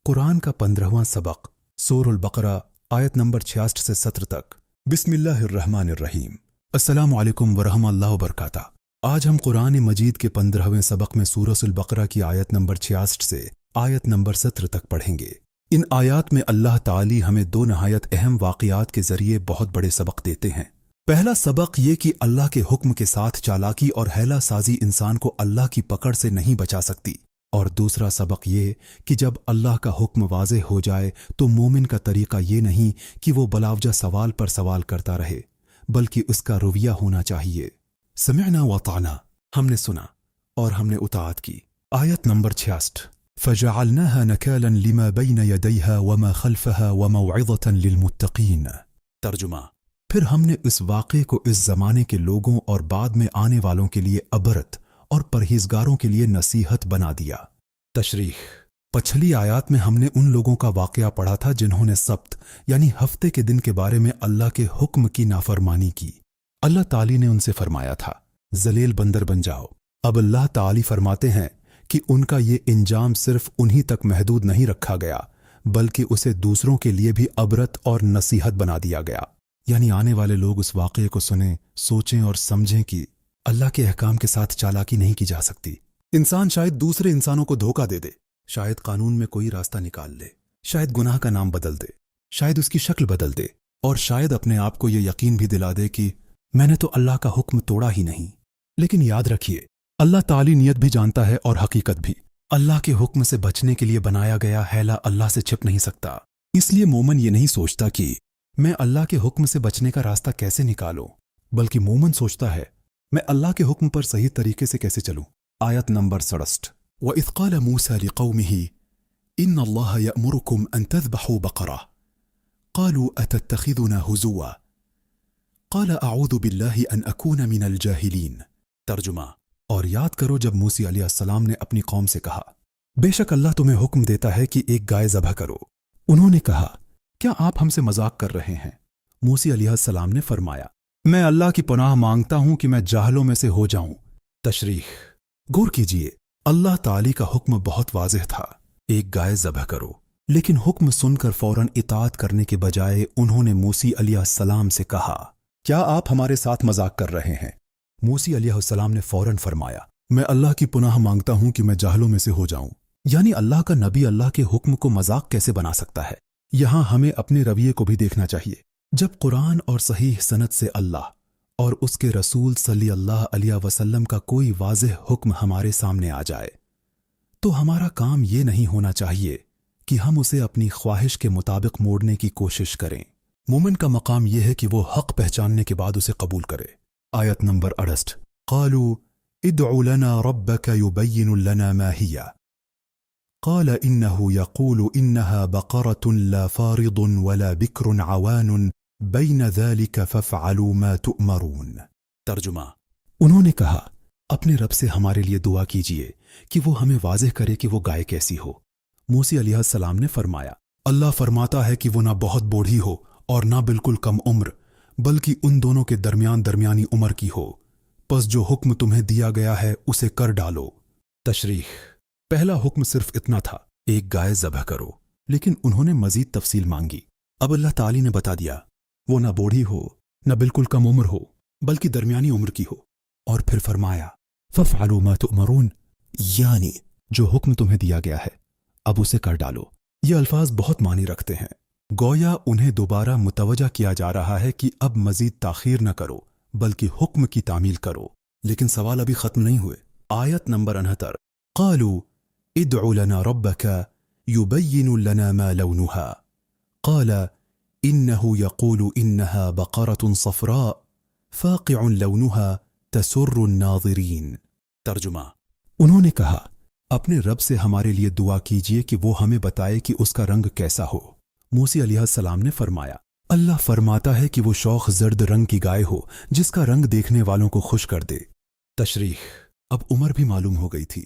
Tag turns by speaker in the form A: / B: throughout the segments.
A: कुरान का 15वां सबक, सूरह बकरा, आयत नंबर 66 से 17 तक। बिस्मिल्लाहिर्रहमानिर्रहीम। अस्सलामु अलैकुम वरहमतुल्लाहि वबरकातुहू। आज हम कुरान मजीद के 15वें सबक में सूरह बकरा की आयत नंबर 66 से आयत नंबर 17 तक पढ़ेंगे। इन आयात में अल्लाह ताली हमें दो नहायत अहम वाक़यात के जरिए बहुत बड़े सबक देते हैं। पहला सबक ये कि अल्लाह के हुक्म के साथ चालाकी और हैला साजी इंसान को अल्लाह की पकड़ से नहीं बचा सकती, और दूसरा सबक ये कि जब अल्लाह का हुक्म वाज़ेह हो जाए तो मोमिन का तरीका ये नहीं कि वो बलावजा सवाल पर सवाल करता रहे, बल्कि उसका रवैया होना चाहिए समिअना व अताअना, हमने सुना और हमने उताअत की। आयत नंबर 66। फजअलनाहा नकालन लिमा बैन यदैहा वमा खल्फहा वमौइज़तन लिलमुत्तकीन। तर्जुमा, फिर हमने इस वाक़े को इस ज़माने के लोगों और बाद में आने वालों के लिए अबरत और परहेजगारों के लिए नसीहत बना दिया। तशरीह, पिछली आयत में हमने उन लोगों का वाक़या पढ़ा था जिन्होंने सब्त यानी हफ्ते के दिन के बारे में अल्लाह के हुक्म की नाफरमानी की। अल्लाह ताली ने उनसे फरमाया था जलील बंदर बन जाओ। अब अल्लाह ताली फरमाते हैं कि उनका ये इंजाम सिर्फ उन्हीं तक महदूद नहीं रखा गया, बल्कि उसे दूसरों के लिए भी अबरत और नसीहत बना दिया गया। यानी आने वाले लोग उस वाक़ये को सुनें, सोचें और समझें कि अल्लाह के अहकाम के साथ चालाकी नहीं की जा सकती। इंसान शायद दूसरे इंसानों को धोखा दे दे, शायद कानून में कोई रास्ता निकाल ले, शायद गुनाह का नाम बदल दे, शायद उसकी शक्ल बदल दे, और शायद अपने आप को यह यकीन भी दिला दे कि मैंने तो अल्लाह का हुक्म तोड़ा ही नहीं। लेकिन याद रखिए, अल्लाह ताली नियत भी जानता है और हकीकत भी। अल्लाह के हुक्म से बचने के लिए बनाया गया हैला अल्लाह से छिप नहीं सकता। इसलिए मोमन ये नहीं सोचता कि मैं अल्लाह के हुक्म से बचने का रास्ता कैसे निकालूं, बल्कि मोमन सोचता है मैं अल्लाह के हुक्म पर सही तरीके से कैसे चलूं। आयत नंबर 67। वइज़ क़ाल मूसा लिक़ौमिही इन्न अल्लाह यअमुरुकुम अन तज़बहू बक़रा क़ालू अतत्तख़िज़ुना हुज़ुवा क़ाल अऊज़ु बिल्लाहि अन अकून मिनल जाहिलीन। तर्जुमा, और याद करो जब मूसा अलैहिस्सलाम ने अपनी कौम से कहा बेशक अल्लाह तुम्हें हुक्म देता है कि एक गाय ज़बह करो। उन्होंने कहा क्या आप हमसे मजाक कर रहे हैं? मूसा अलैहिस्सलाम ने फरमाया मैं अल्लाह की पनाह मांगता हूं कि मैं जाहलों में से हो जाऊं। तशरीह, गौर कीजिए, अल्लाह ताली का हुक्म बहुत वाज़ेह था, एक गाय ज़बह करो। लेकिन हुक्म सुनकर फौरन इताअत करने के बजाय उन्होंने मूसा अलैहिस्सलाम से कहा क्या आप हमारे साथ मजाक कर रहे हैं? मूसा अलैहिस्सलाम ने फौरन फरमाया मैं अल्लाह की पनाह मांगता हूं कि मैं जाहलों में से हो जाऊं। यानी अल्लाह का नबी अल्लाह के हुक्म को मजाक कैसे बना सकता है? यहां हमें अपने रवैये को भी देखना चाहिए। जब कुरान और सहीह सनद से अल्लाह और उसके रसूल सल्लल्लाहु अलैहि वसल्लम का कोई वाज़ेह हुक्म हमारे सामने आ जाए तो हमारा काम ये नहीं होना चाहिए कि हम उसे अपनी ख्वाहिश के मुताबिक मोड़ने की कोशिश करें। मोमिन का मकाम यह है कि वो हक़ पहचानने के बाद उसे कबूल करे। आयत नंबर 68। क़ालू इदउ लना रब्बक युबय्यिन लना मा हिया क़ाल इन्नहु यक़ूलु इन्नहा बक़रतुन ला फ़ारिदुन वला बिक्रुन अवानुन बैन ज़ालिक फ़फ़अलू मा तुअमरून। तर्जुमा, उन्होंने कहा अपने रब से हमारे लिए दुआ कीजिए कि वो हमें वाज़ेह करे कि वो गाय कैसी हो। मूसा अलैहिस्सलाम ने फरमाया अल्लाह फरमाता है कि वो ना बहुत बूढ़ी हो और ना बिल्कुल कम उम्र, बल्कि उन दोनों के दरमियान दरमियानी उम्र की हो। बस जो हुक्म तुम्हें दिया गया है उसे कर डालो। तशरीह, पहला हुक्म सिर्फ इतना था एक गाय ज़बह करो, लेकिन उन्होंने मजीद तफसील मांगी। अब अल्लाह ताली ने बता दिया वो ना बूढ़ी हो ना बिल्कुल कम उम्र हो, बल्कि दरमियानी उम्र की हो, और फिर फरमाया फ़फ़अलू मा तुअमरून, यानी जो हुक्म तुम्हें दिया गया है अब उसे कर डालो। ये अल्फाज बहुत मानी रखते हैं, गोया उन्हें दोबारा मुतवज्जा किया जा रहा है कि अब मजीद ताखीर न करो बल्कि हुक्म की तामील करो। लेकिन सवाल अभी खत्म नहीं हुए। आयत नंबर 69। क़ालू इदउ लना रब्बक युबय्यिन लना मा लौनुहा क़ाल इन्नहु यक़ूलु इन्नहा बक़रतुन सफ़रा फ़ाक़िउन लौनुहा तसुर्रु नाज़िरीन। तर्जुमा, उन्होंने कहा अपने रब से हमारे लिए दुआ कीजिए कि वो हमें बताए कि उसका रंग कैसा हो। मूसा अलैहिस्सलाम ने फरमाया अल्लाह फरमाता है कि वो शौख जर्द रंग की गाय हो जिसका रंग देखने वालों को खुश कर दे। तशरीह, अब उम्र भी मालूम हो गई थी,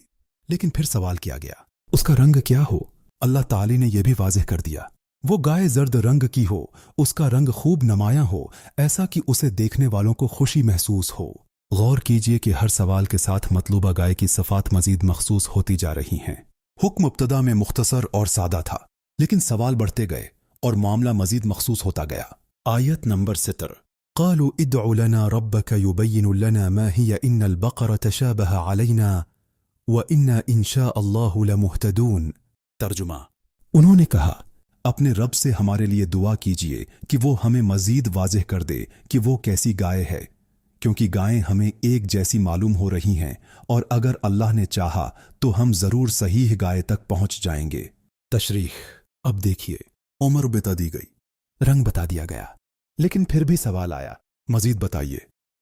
A: लेकिन फिर सवाल किया गया उसका रंग क्या हो? अल्लाह ताली ने यह भी वाज़ेह कर दिया वो गाय जर्द रंग की हो, उसका रंग खूब नमाया हो, ऐसा कि उसे देखने वालों को खुशी महसूस हो। गौर कीजिए कि हर सवाल के साथ मतलूबा गाय की सफ़ात मजीद मखसूस होती जा रही हैं। हुक्म इब्तिदा में मुख्तसर और सादा था, लेकिन सवाल बढ़ते गए और मामला मजीद मखसूस होता गया। आयत नंबर 17 قالوا ادع لنا ربك يبين لنا ما هي إن البقرة تشابه علينا وإنا إن شاء الله لمهتدون۔ ترجمہ، انہوں نے کہا اپنے رب سے ہمارے لیے دعا کیجئے کہ وہ ہمیں مزید واضح کر دے کہ وہ کیسی گائے ہے، کیونکہ گائیں ہمیں ایک جیسی معلوم ہو رہی ہیں، اور اگر اللہ نے چاہا تو ہم ضرور صحیح گائے تک پہنچ جائیں گے۔ تشریح، اب دیکھیے، عمر بتا دی گئی، رنگ بتا دیا گیا، لیکن پھر بھی سوال آیا، مزید بتائیے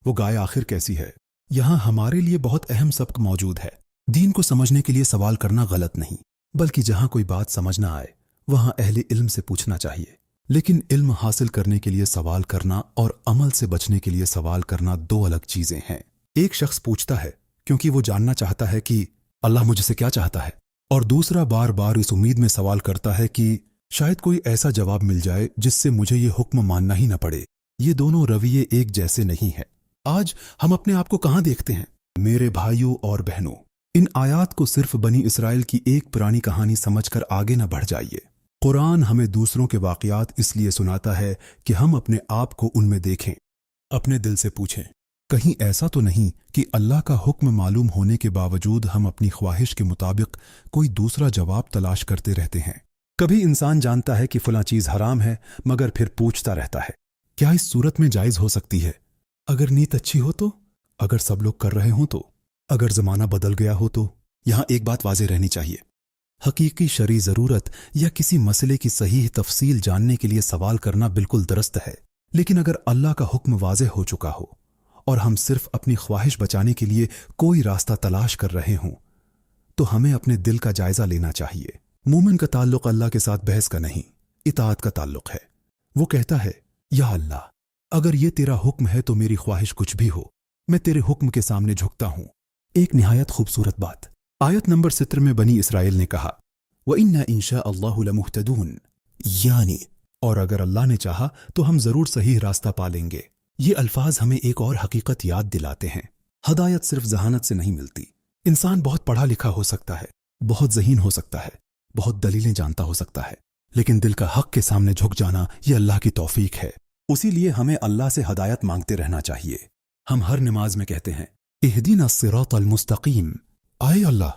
A: وہ گائے آخر کیسی ہے؟ یہاں ہمارے لیے بہت اہم سبق موجود ہے۔ دین کو سمجھنے کے لیے سوال کرنا غلط نہیں، بلکہ جہاں کوئی بات سمجھ نہ آئے وہاں اہل علم سے پوچھنا چاہیے۔ لیکن علم حاصل کرنے کے لیے سوال کرنا اور عمل سے بچنے کے لیے سوال کرنا دو الگ چیزیں ہیں۔ ایک شخص پوچھتا ہے کیونکہ وہ جاننا چاہتا ہے کہ اللہ مجھ سے کیا چاہتا ہے، اور دوسرا بار بار اس امید میں سوال کرتا ہے کہ شاید کوئی ایسا جواب مل جائے جس سے مجھے یہ حکم ماننا ہی نہ پڑے۔ یہ دونوں رویے ایک جیسے نہیں ہیں۔ آج ہم اپنے آپ کو کہاں دیکھتے ہیں؟ میرے بھائیوں اور بہنوں، ان آیات کو صرف بنی اسرائیل کی ایک پرانی کہانی سمجھ کر آگے نہ بڑھ جائیے۔ قرآن ہمیں دوسروں کے واقعات اس لیے سناتا ہے کہ ہم اپنے آپ کو ان میں دیکھیں، اپنے دل سے پوچھیں، کہیں ایسا تو نہیں کہ اللہ کا حکم معلوم ہونے کے باوجود ہم اپنی خواہش کے مطابق کوئی دوسرا جواب تلاش کرتے رہتے ہیں۔ کبھی انسان جانتا ہے کہ فلاں چیز حرام ہے، مگر پھر پوچھتا رہتا ہے کیا اس صورت میں جائز ہو سکتی ہے؟ اگر نیت اچھی ہو تو، اگر سب لوگ کر رہے ہوں تو، اگر زمانہ بدل گیا ہو تو۔ یہاں ایک بات واضح رہنی چاہیے، حقیقی شرعی ضرورت یا کسی مسئلے کی صحیح تفصیل جاننے کے لیے سوال کرنا بالکل درست ہے، لیکن اگر اللہ کا حکم واضح ہو چکا ہو اور ہم صرف اپنی خواہش بچانے کے لیے کوئی راستہ تلاش کر رہے ہوں تو ہمیں اپنے دل کا جائزہ لینا چاہیے۔ مومن کا تعلق اللہ کے ساتھ بحث کا نہیں، اطاعت کا تعلق ہے۔ وہ کہتا ہے یا اللہ، اگر یہ تیرا حکم ہے تو میری خواہش کچھ بھی ہو، میں تیرے حکم کے سامنے جھکتا ہوں۔ ایک نہایت خوبصورت بات آیت نمبر 17 میں بنی اسرائیل نے کہا وَإِنَّا إِن شَاءَ اللَّهُ لَمُهْتَدُونَ، یعنی اور اگر اللہ نے چاہا تو ہم ضرور صحیح راستہ پا لیں گے۔ یہ الفاظ ہمیں ایک اور حقیقت یاد دلاتے ہیں، ہدایت صرف ذہانت سے نہیں ملتی۔ انسان بہت پڑھا لکھا ہو سکتا ہے، بہت ذہین ہو سکتا ہے، بہت دلیلیں جانتا ہو سکتا ہے، لیکن دل کا حق کے سامنے جھک جانا یہ اللہ کی توفیق ہے۔ اسی لیے ہمیں اللہ سے ہدایت مانگتے رہنا چاہیے۔ ہم ہر نماز میں کہتے ہیں اہدنا الصراط المستقیم، آئے اللہ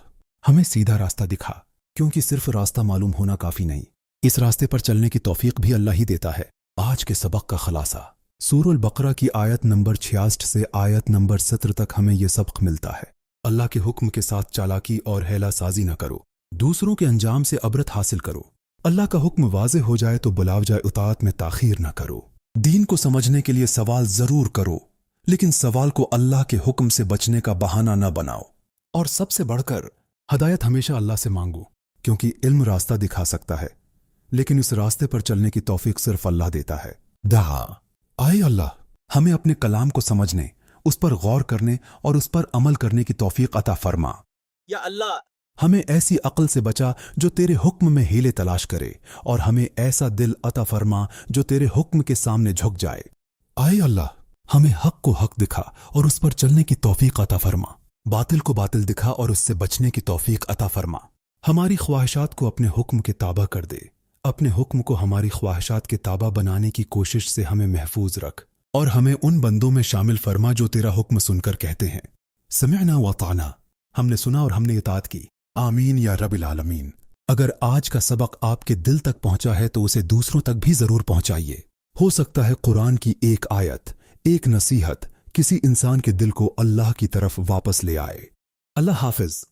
A: ہمیں سیدھا راستہ دکھا، کیونکہ صرف راستہ معلوم ہونا کافی نہیں، اس راستے پر چلنے کی توفیق بھی اللہ ہی دیتا ہے۔ آج کے سبق کا خلاصہ سورہ البقرہ کی آیت نمبر 66 سے آیت نمبر 17 تک ہمیں یہ سبق ملتا ہے۔ اللہ کے حکم کے ساتھ چالاکی اور ہیلا سازی نہ کرو، دوسروں کے انجام سے عبرت حاصل کرو۔ اللہ کا حکم واضح ہو جائے تو بلاوجہ اطاعت میں تاخیر نہ کرو۔ دین کو سمجھنے کے لیے سوال ضرور کرو، لیکن سوال کو اللہ کے حکم سے بچنے کا بہانہ نہ بناؤ۔ اور سب سے بڑھ کر ہدایت ہمیشہ اللہ سے مانگو، کیونکہ علم راستہ دکھا سکتا ہے، لیکن اس راستے پر چلنے کی توفیق صرف اللہ دیتا ہے۔ دعا، آئے اللہ ہمیں اپنے کلام کو سمجھنے، اس پر غور کرنے اور اس پر عمل کرنے کی توفیق عطا فرما۔
B: یا اللہ
A: ہمیں ایسی عقل سے بچا جو تیرے حکم میں ہیلے تلاش کرے، اور ہمیں ایسا دل عطا فرما جو تیرے حکم کے سامنے جھک جائے۔ آئے اللہ ہمیں حق کو حق دکھا اور اس پر چلنے کی توفیق عطا فرما، باطل کو باطل دکھا اور اس سے بچنے کی توفیق عطا فرما۔ ہماری خواہشات کو اپنے حکم کے تابع کر دے، اپنے حکم کو ہماری خواہشات کے تابع بنانے کی کوشش سے ہمیں محفوظ رکھ، اور ہمیں ان بندوں میں شامل فرما جو تیرا حکم سن کر کہتے ہیں سمعنا واطعنا، ہم نے سنا اور ہم نے اطاعت کی، آمین یا رب العالمین۔ اگر آج کا سبق آپ کے دل تک پہنچا ہے تو اسے دوسروں تک بھی ضرور پہنچائیے۔ ہو سکتا ہے قرآن کی ایک آیت، ایک نصیحت کسی انسان کے دل کو اللہ کی طرف واپس لے آئے۔ اللہ حافظ۔